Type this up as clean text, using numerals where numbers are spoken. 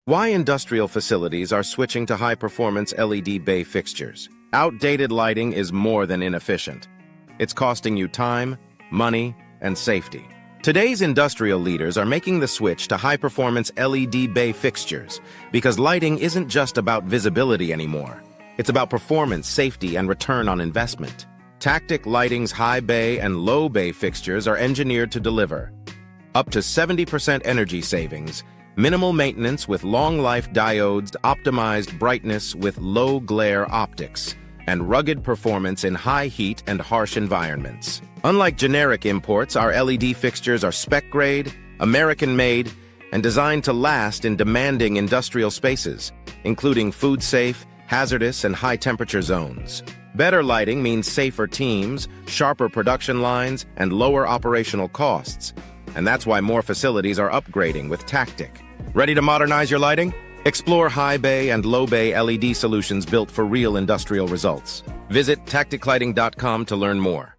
Why industrial facilities are switching to high-performance LED bay fixtures. Outdated lighting is more than inefficient. It's costing you time, money, and safety. Today's industrial leaders are making the switch to high-performance LED bay fixtures because lighting isn't just about visibility anymore. It's about performance, safety, and return on investment. Tactik Lighting's high bay and low bay fixtures are engineered to deliver up to 70% energy savings, minimal maintenance with long-life diodes, optimized brightness with low-glare optics, and rugged performance in high heat and harsh environments. Unlike generic imports, our LED fixtures are spec-grade, American-made, and designed to last in demanding industrial spaces, including food-safe, hazardous, and high-temperature zones. Better lighting means safer teams, sharper production lines, and lower operational costs. And that's why more facilities are upgrading with Tactik. Ready to modernize your lighting? Explore high bay and low bay LED solutions built for real industrial results. Visit tacticlighting.com to learn more.